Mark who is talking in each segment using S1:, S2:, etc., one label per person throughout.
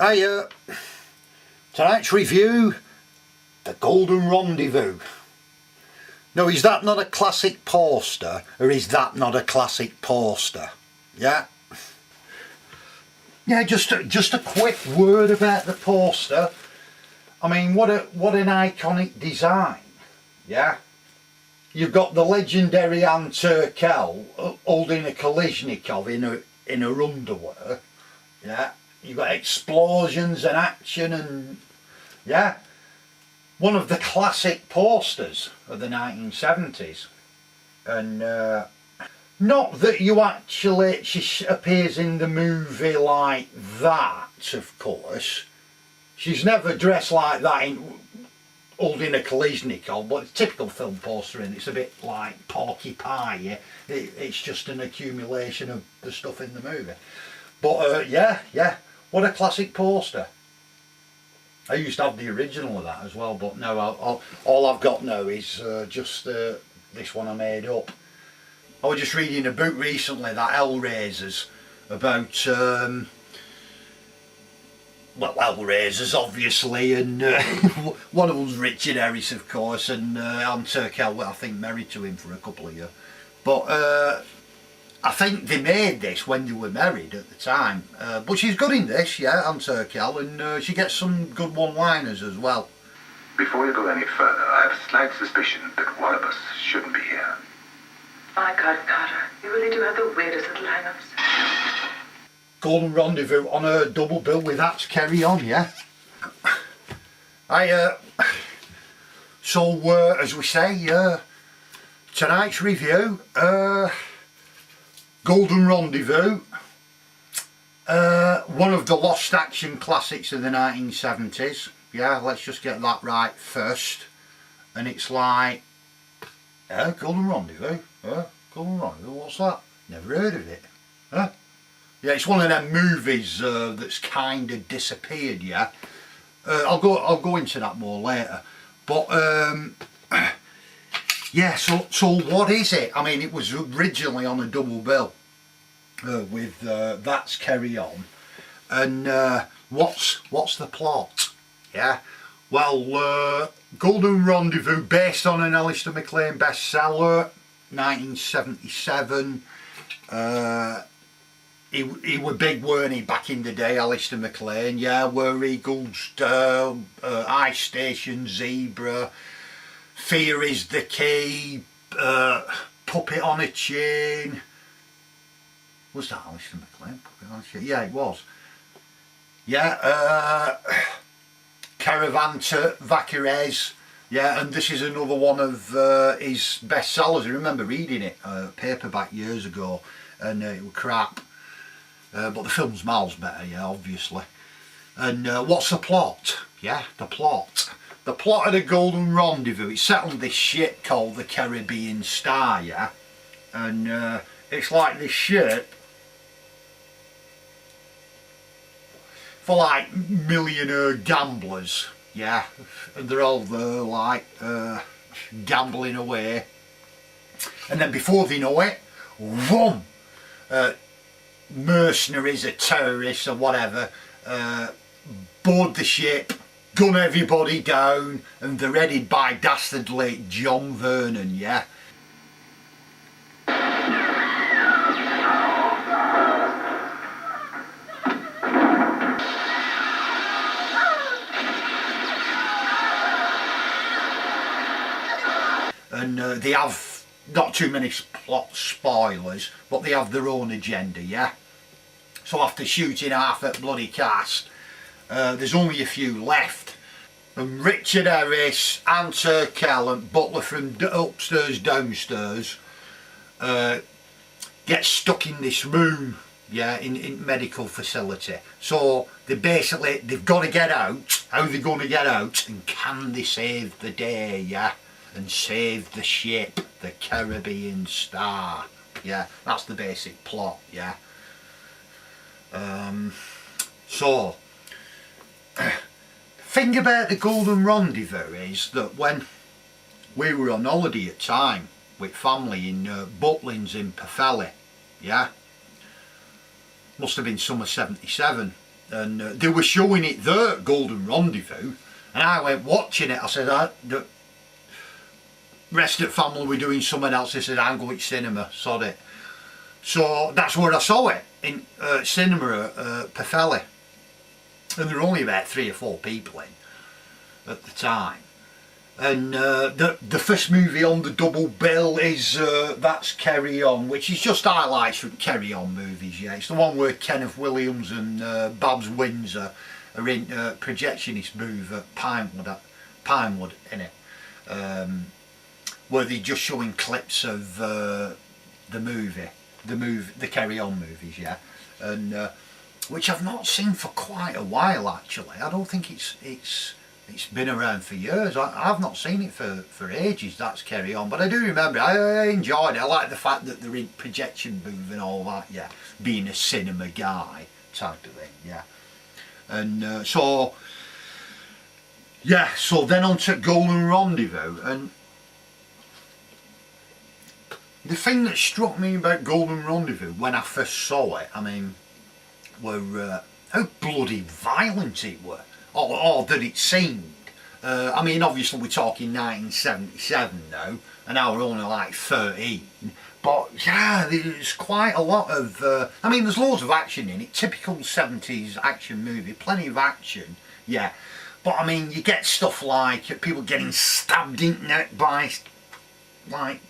S1: Hey, tonight's review, The Golden Rendezvous. Now, is that not a classic poster, or is that not a classic poster? Yeah? Yeah, just a quick word about the poster. I mean, what an iconic design, yeah? You've got the legendary Anne Turkel holding a Kalashnikov in her underwear, yeah? You've got explosions and action and, yeah? One of the classic posters of the 1970s. And not that you actually, she appears in the movie like that, of course. She's never dressed like that holding a Kalashnikov, but it's a typical film poster, and it's a bit like Porky Pie, yeah? It's just an accumulation of the stuff in the movie. But yeah, what a classic poster. I used to have the original of that as well, but no, all I've got now is just this one I made up. I was just reading a book recently, that Hellraisers, about, well, Hellraisers obviously, and one of them's Richard Harris, of course, and Anne Turkel, I think, married to him for a couple of years. But I think they made this when they were married at the time. But she's good in this, yeah, Anne Turkel, and she gets some good one-liners as well.
S2: Before you go any further, I have a slight suspicion that one of us shouldn't be here.
S3: My God, Carter, you really do have the weirdest little hang-ups.
S1: Golden Rendezvous on a double bill with That's Carry On, yeah? So, as we say, tonight's review, Golden Rendezvous, one of the lost action classics of the 1970s. Yeah, let's just get that right first. And it's like, Golden Rendezvous, Golden Rendezvous, what's that? Never heard of it. Yeah, it's one of them movies that's kind of disappeared. Yeah, I'll go into that more later. But yeah, so what is it? I mean, it was originally on a double bill with That's Carry On, and what's the plot? Yeah, well, Golden Rendezvous, based on an Alistair MacLean bestseller, 1977. He were big, weren't he, back in the day, Alistair MacLean? Yeah, Were Eagles, Ice Station, Zebra, Fear is the Key, Puppet on a Chain. Was that Alistair MacLean? Puppet on a Chain? Yeah, it was. Yeah, Caravan to Vaquerez. Yeah, and this is another one of his bestsellers. I remember reading it, paperback years ago, and it was crap. But the film's miles better, yeah, obviously. And what's the plot? Yeah, the plot. The plot of the Golden Rendezvous, it's set on this ship called the Caribbean Star, yeah? And it's like this ship for like millionaire gamblers, yeah? And they're all there like gambling away. And then before they know it, vroom! Mercenaries or terrorists or whatever board the ship, gun everybody down, and they're headed by dastardly John Vernon, yeah? And they have, not too many plot spoilers, but they have their own agenda, yeah? So after shooting half at bloody cast, there's only a few left. And Richard Harris, Anne Turkel and Butler from upstairs, downstairs, get stuck in this room, yeah, in medical facility. So they've got to get out. How are they going to get out? And can they save the day, yeah? And save the ship, the Caribbean Star. Yeah, that's the basic plot, yeah. So, thing about the Golden Rendezvous is that when we were on holiday at time with family in Butlins in Pwllheli, yeah, must have been summer 77, and they were showing it there at Golden Rendezvous, and I went watching it. I said, the rest of the family were doing something else. They said, I'm going to cinema, sod it. So that's where I saw it, in cinema at Peffelly. And there were only about 3 or 4 people in at the time. And the first movie on the double bill is that's Carry On, which is just highlights from Carry On movies. Yeah, it's the one where Kenneth Williams and Babs Windsor are in projectionist booth at Pinewood in it, where they're just showing clips of the Carry On movies. Yeah, and which I've not seen for quite a while actually. I don't think it's been around for years. I've not seen it for ages, that's Carry On, but I do remember I enjoyed it. I like the fact that they're in projection booth and all that, yeah, being a cinema guy type of thing, yeah. And so then on to Golden Rendezvous, and the thing that struck me about Golden Rendezvous when I first saw it, I mean, were how bloody violent it were. Or that it seemed. I mean, obviously we're talking 1977 now, and now we're only like 13. But yeah, there's quite a lot of. I mean, there's loads of action in it. Typical 70s action movie, plenty of action. Yeah, but I mean, you get stuff like people getting stabbed in the neck by like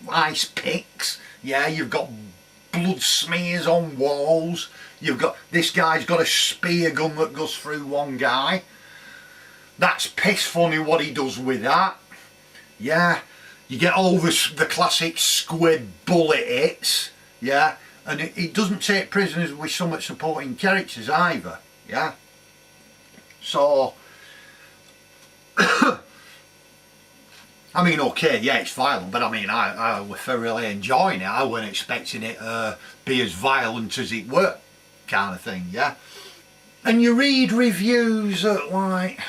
S1: ice picks. Yeah, you've got blood smears on walls. You've got, this guy's got a spear gun that goes through one guy. That's piss funny what he does with that. Yeah, you get all the classic squid bullet hits. Yeah, and it doesn't take prisoners with so much supporting characters either. Yeah, so I mean, okay, yeah, it's violent, but I mean, I was thoroughly enjoying it. I wasn't expecting it to be as violent as it were, kind of thing, yeah. And you read reviews at like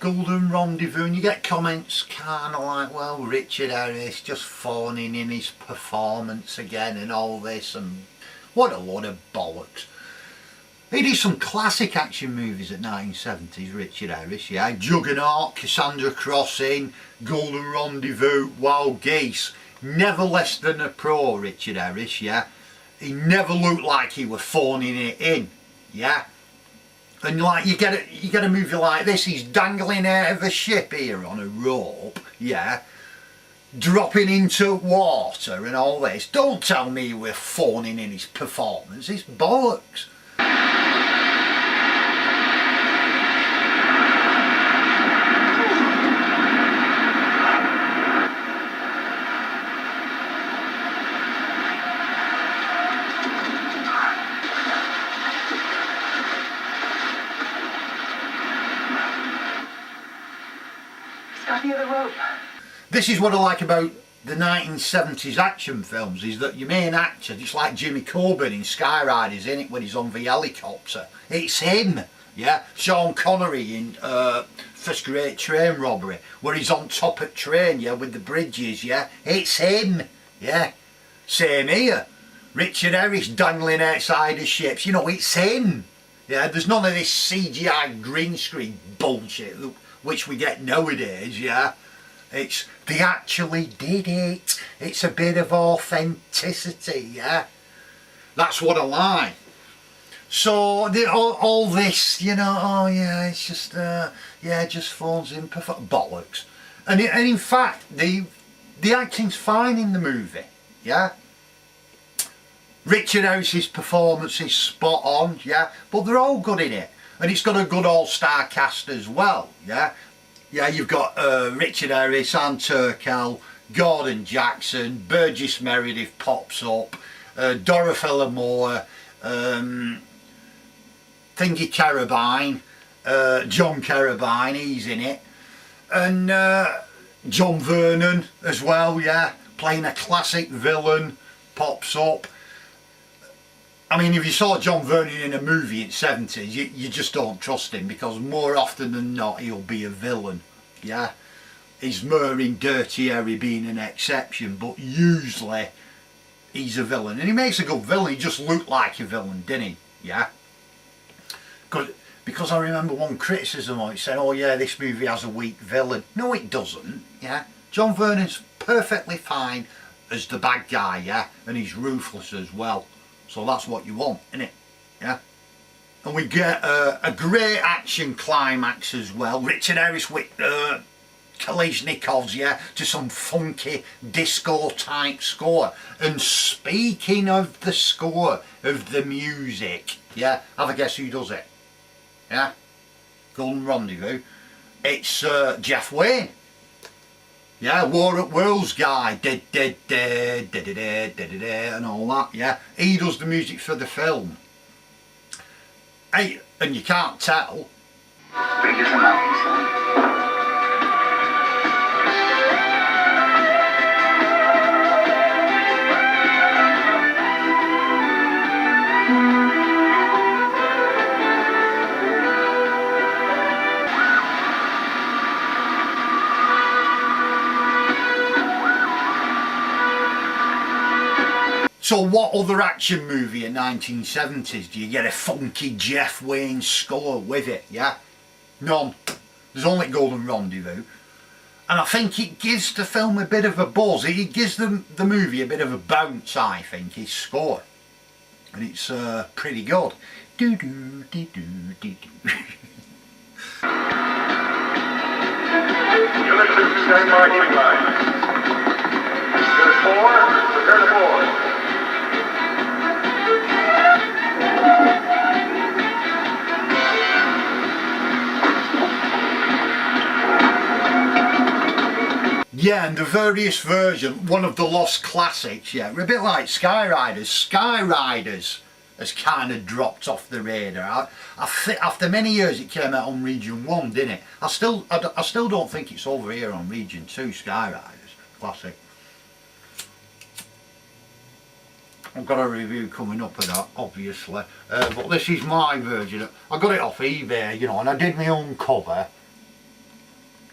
S1: Golden Rendezvous and you get comments kind of like, well, Richard Harris just fawning in his performance again and all this, and what a load of bollocks. He did some classic action movies at 1970s, Richard Harris, yeah. Juggernaut, Cassandra Crossing, Golden Rendezvous, Wild Geese. Never less than a pro, Richard Harris, yeah. He never looked like he was phoning it in, yeah. And like you get a movie like this, he's dangling out of a ship here on a rope, yeah, dropping into water and all this. Don't tell me we're phoning in his performance, it's bollocks. This is what I like about the 1970s action films, is that your main actor, just like Jimmy Coburn in Skyriders, in it when he's on the helicopter, it's him, yeah. Sean Connery in First Great Train Robbery, where he's on top of train, yeah, with the bridges, yeah, it's him, yeah. Same here, Richard Harris dangling outside of ships, you know, it's him, yeah. There's none of this CGI green screen bullshit which we get nowadays, yeah. It's, they actually did it. It's a bit of authenticity, yeah. That's what I like. So all this, you know, oh yeah, it's just, yeah, just phones in bollocks. And in fact, the acting's fine in the movie, yeah. Richard Harris's performance is spot on, yeah, but they're all good in it. And it's got a good all-star cast as well, yeah. Yeah, you've got Richard Harris, Ann Turkel, Gordon Jackson, Burgess Meredith pops up, Dorothy Moore, Thingy Carabine, John Carabine, he's in it, and John Vernon as well, yeah, playing a classic villain, pops up. I mean, if you saw John Vernon in a movie in the 70s, you just don't trust him, because more often than not he'll be a villain, yeah. He's more in Dirty Harry being an exception, but usually he's a villain. And he makes a good villain, he just looked like a villain, didn't he, yeah. because I remember one criticism on it saying, oh yeah, this movie has a weak villain. No, it doesn't, yeah. John Vernon's perfectly fine as the bad guy, yeah, and he's ruthless as well. So that's what you want, isn't it? Yeah. And we get a great action climax as well. Richard Harris with Kalishnikovs, yeah, to some funky disco type score. And speaking of the score, of the music, yeah, have a guess who does it? Yeah, Golden Rendezvous. It's Jeff Wayne. Yeah, War at Worlds guy, and all that, yeah. He does the music for the film. Hey, and you can't tell.
S2: Big as a mountain, son.
S1: So what other action movie in 1970s do you get a funky Jeff Wayne score with it, yeah? None. There's only Golden Rendezvous. And I think it gives the film a bit of a buzz. It gives the movie a bit of a bounce, I think, his score. And it's pretty good.
S2: Unit 2, stand marching line. Unit 4, prepare to board.
S1: Yeah, and the various version, one of the lost classics, yeah, we're a bit like Skyriders. Skyriders has kind of dropped off the radar. After many years it came out on Region 1, didn't it? I still don't think it's over here on Region 2, Skyriders. Classic. I've got a review coming up of that, obviously. But this is my version. I got it off eBay, you know, and I did my own cover.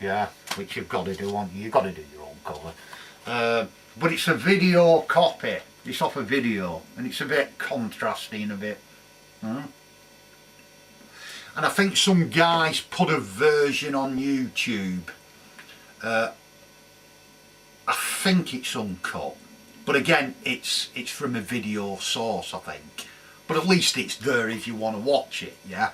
S1: Yeah, which you've got to do, haven't you? You've got to do your own cover. But it's a video copy. It's off a video, and it's a bit contrasting, a bit. And I think some guys put a version on YouTube. I think it's uncut, but again, it's from a video source, I think. But at least it's there if you want to watch it, yeah.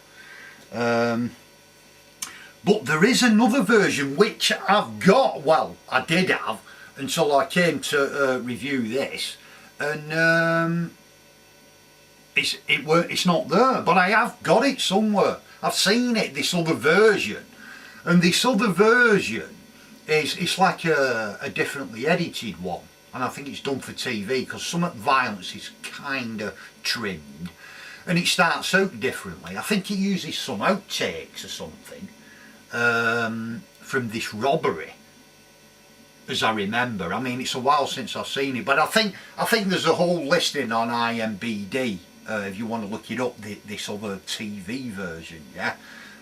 S1: But there is another version which I've got, well, I did have until I came to review this, and it's not there, but I have got it somewhere. I've seen it, this other version, and this other version it's like a differently edited one, and I think it's done for TV because some of the violence is kind of trimmed, and it starts out differently. I think it uses some outtakes or something. From this robbery, as I remember. I mean, it's a while since I've seen it, but I think there's a whole listing on IMDb if you want to look it up. This other TV version, yeah.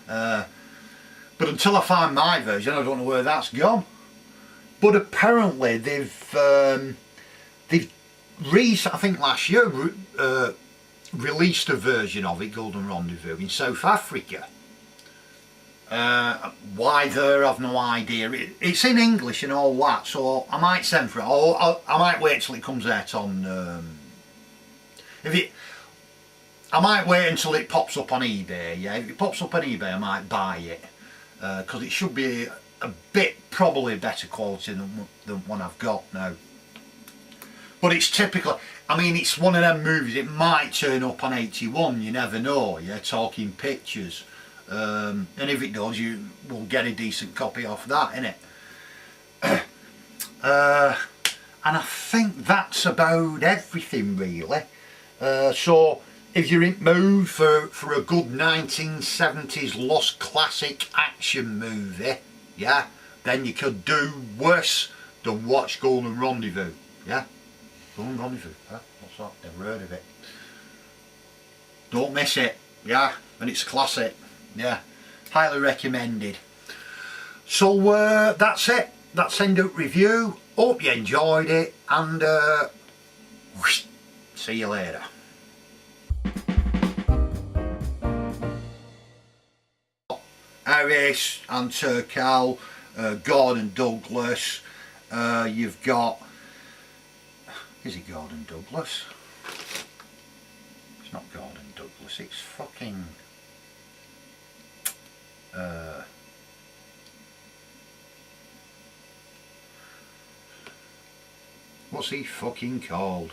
S1: But until I find my version, I don't know where that's gone. But apparently they've I think last year released a version of it, Golden Rendezvous, in South Africa. Why there, I've no idea. It's in English and all that, so I might send for it. Or I might wait till it comes out on. I might wait until it pops up on eBay. Yeah, if it pops up on eBay, I might buy it because it should be a bit probably better quality than one I've got now. But it's typical. I mean, it's one of them movies. It might turn up on 81. You never know. Yeah, talking pictures. And if it does, you will get a decent copy off that, innit? And I think that's about everything, really. So if you're in the mood for a good 1970s lost classic action movie, yeah, then you could do worse than watch Golden Rendezvous, yeah? Golden Rendezvous, huh? What's that? Never heard of it. Don't miss it, yeah? And it's a classic. Yeah, highly recommended. So that's it. That's End Up Review. Hope you enjoyed it, and see you later. Harris, Anne Turkel, Gordon Douglas. You've got, is it Gordon Douglas? It's not Gordon Douglas, it's fucking what's he fucking called?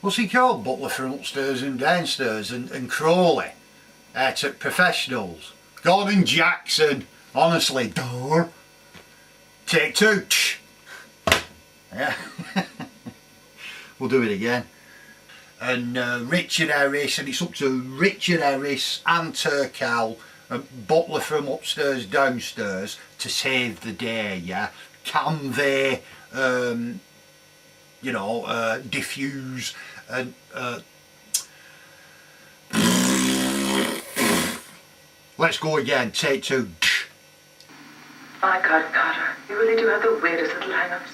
S1: What's he called? Butler from upstairs and downstairs and Crawley. To professionals. Gordon Jackson. Honestly. Take two. Yeah. We'll do it again. And Richard Harris, and it's up to Richard Harris and Turkel and Butler from upstairs downstairs to save the day, yeah? Can they you know, diffuse and let's go again, take two.
S3: My God, Carter, you really do have the weirdest little hang-ups.